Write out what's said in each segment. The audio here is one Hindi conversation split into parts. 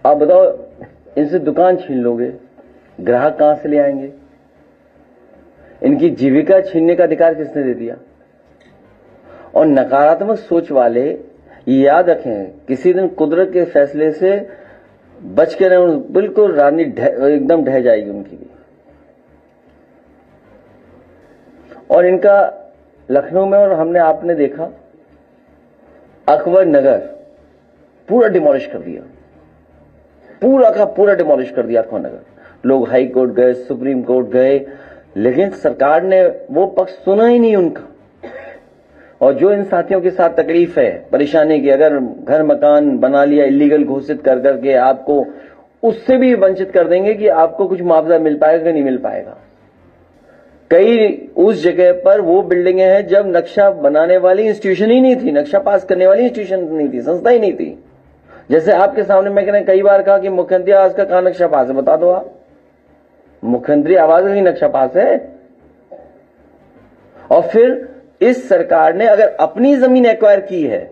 आप बताओ, इनसे दुकान छीन लोगे, ग्राहक कहां से ले आएंगे? इनकी जीविका छीनने का अधिकार किसने दे दिया? और नकारात्मक सोच वाले ये याद रखें, किसी दिन कुदरत के फैसले से बच के रहे, बिल्कुल राजनीति एकदम ढह जाएगी उनकी भी। और इनका लखनऊ में, और हमने आपने देखा, अकबर नगर पूरा डिमोलिश कर दिया, पूरा का पूरा डिमोलिश कर दिया अकबर नगर। लोग हाई कोर्ट गए, सुप्रीम कोर्ट गए, लेकिन सरकार ने वो पक्ष सुना ही नहीं उनका। और जो इन साथियों के साथ तकलीफ है, परेशानी की, अगर घर मकान बना लिया इलीगल घोषित कर करके, आपको उससे भी वंचित कर देंगे कि आपको कुछ मुआवजा मिल पाएगा कि नहीं मिल पाएगा। कई उस जगह पर वो बिल्डिंगें हैं जब नक्शा बनाने वाली इंस्टीट्यूशन ही नहीं थी, नक्शा पास करने वाली इंस्टीट्यूशन नहीं थी, संस्था ही नहीं थी। जैसे आपके सामने मैंने कई बार कहा कि मुख्यमंत्री आवास का कहां नक्शा पास है, बता दो आप। मुख्यमंत्री आवास का ही नक्शा पास है। और फिर इस सरकार ने अगर अपनी जमीन एक्वायर की है,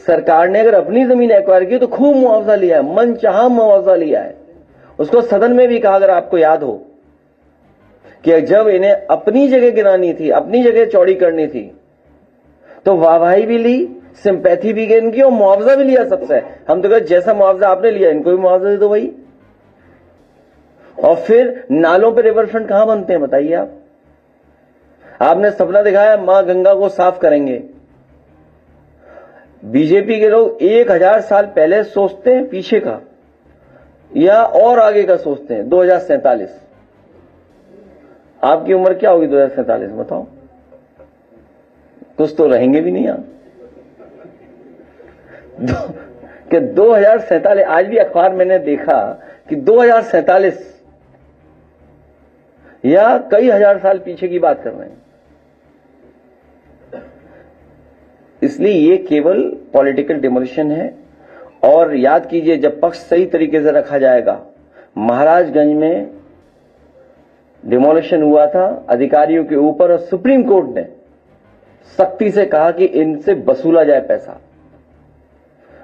सरकार ने अगर अपनी जमीन एक्वायर की तो खूब मुआवजा लिया है, मन चाहा मुआवजा लिया है। उसको सदन में भी कहा, अगर आपको याद हो, कि जब इन्हें अपनी जगह गिरानी थी, अपनी जगह चौड़ी करनी थी, तो वाहवाही भी ली, सिंपैथी भी इनकी, और मुआवजा भी लिया सबसे। हम तो कहते जैसा मुआवजा आपने लिया इनको भी मुआवजा दे दो भाई। और फिर नालों पे रिवर फ्रंट कहां बनते हैं बताइए आप? आपने सपना दिखाया मां गंगा को साफ करेंगे। बीजेपी के लोग 1000 साल पहले सोचते हैं पीछे का, या और आगे का सोचते हैं, 2047। आपकी उम्र क्या होगी 2047 बताओ? कुछ तो रहेंगे भी नहीं आप। कि 2047, आज भी अखबार मैंने देखा कि 2047 या कई हजार साल पीछे की बात कर रहे हैं। इसलिए ये केवल पॉलिटिकल डिमोलिशन है। और याद कीजिए, जब पक्ष सही तरीके से रखा जाएगा, महाराजगंज में डिमोलिशन हुआ था अधिकारियों के ऊपर, और सुप्रीम कोर्ट ने सख्ती से कहा कि इनसे वसूला जाए पैसा।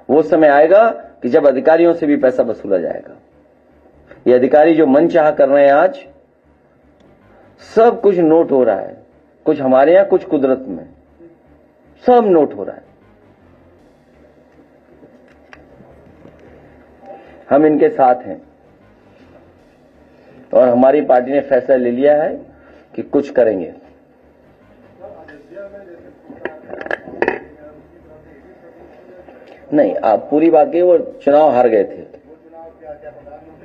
वो समय आएगा कि जब अधिकारियों से भी पैसा वसूला जाएगा। ये अधिकारी जो मनचाहा कर रहे हैं आज, सब कुछ नोट हो रहा है, कुछ हमारे यहां, कुछ कुदरत में, सब नोट हो रहा है। हम इनके साथ हैं और हमारी पार्टी ने फैसला ले लिया है कि कुछ करेंगे। नहीं, आप पूरी बात कही, वो चुनाव हार गए थे।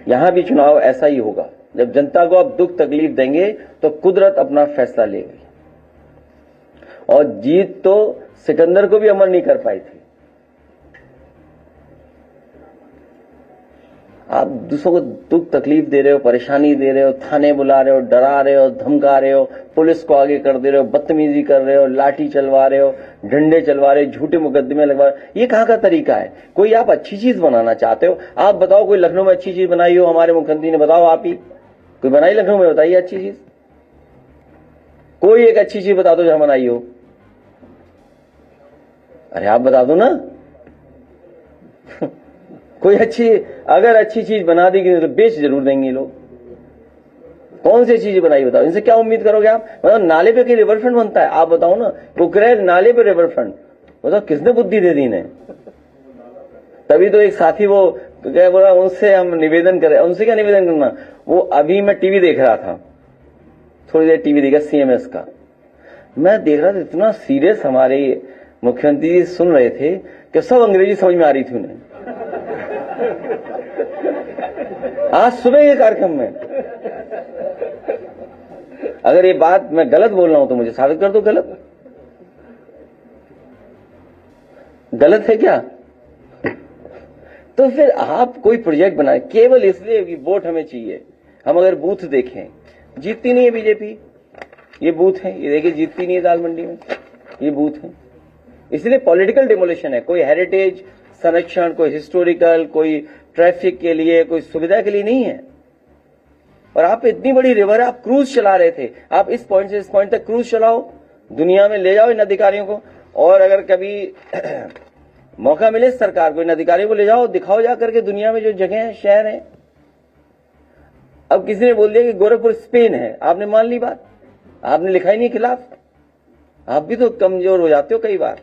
यहां भी चुनाव ऐसा ही होगा। जब जनता को आप दुख तकलीफ देंगे तो कुदरत अपना फैसला लेगी। और जीत तो सिकंदर को भी अमर नहीं कर पाई थी। आप दूसरों को दुख तकलीफ दे रहे हो, परेशानी दे रहे हो, थाने बुला रहे हो, डरा रहे हो, धमका रहे हो, पुलिस को आगे कर दे रहे हो, बदतमीजी कर रहे हो, लाठी चलवा रहे हो, डंडे चलवा रहे हो, झूठे मुकदमे लगवा रहे हो। ये कहां का तरीका है? कोई आप अच्छी चीज बनाना चाहते हो, आप बताओ कोई लखनऊ में अच्छी चीज बनाई हो हमारे मुख्यमंत्री ने? बताओ आप ही कोई बनाई लखनऊ में, बताइए अच्छी चीज। कोई एक अच्छी चीज बता दो जहां बनाई हो। अरे आप बता दो ना। कोई अच्छी, अगर अच्छी चीज बना देगी तो बेच जरूर देंगे लोग। कौन सी चीज बनाई बताओ? इनसे क्या उम्मीद करोगे आप? बताओ, नाले पे कहीं रिवर फ्रंट बनता है? आप बताओ ना, कुकरेल नाले पे रिवर फ्रंट, बताओ किसने बुद्धि दे दी इन्हें? तभी तो एक साथी वो क्या बोला, उनसे हम निवेदन करें। उनसे क्या निवेदन करना? वो अभी मैं टीवी देख रहा था, थोड़ी देर टीवी देखा सीएमएस का, मैं देख रहा था इतना सीरियस हमारे मुख्यमंत्री जी सुन रहे थे कि सब अंग्रेजी समझ में आ रही थी उन्हें। आज सुबह के कार्यक्रम में, अगर ये बात मैं गलत बोल रहा हूं तो मुझे साबित कर दो गलत। गलत है क्या? तो फिर आप कोई प्रोजेक्ट बनाए केवल इसलिए कि वोट हमें चाहिए। हम अगर बूथ देखें, जीतती नहीं है बीजेपी। ये बूथ है, ये देखिए जीतती नहीं है दाल मंडी में, ये बूथ है। इसलिए पॉलिटिकल डिमोलिशन है। कोई हेरिटेज संरक्षण, कोई हिस्टोरिकल, कोई ट्रैफिक के लिए, कोई सुविधा के लिए नहीं है। और आप इतनी बड़ी रिवर है, आप क्रूज चला रहे थे, आप इस पॉइंट से इस पॉइंट तक क्रूज चलाओ, दुनिया में ले जाओ इन अधिकारियों को। और अगर कभी मौका मिले सरकार को, इन अधिकारियों को ले जाओ, दिखाओ जा करके दुनिया में जो जगह है, शहर है। अब किसी ने बोल दिया कि गोरखपुर स्पेन है, आपने मान ली बात, आपने लिखा ही नहीं खिलाफ। आप भी तो कमजोर हो जाते हो कई बार।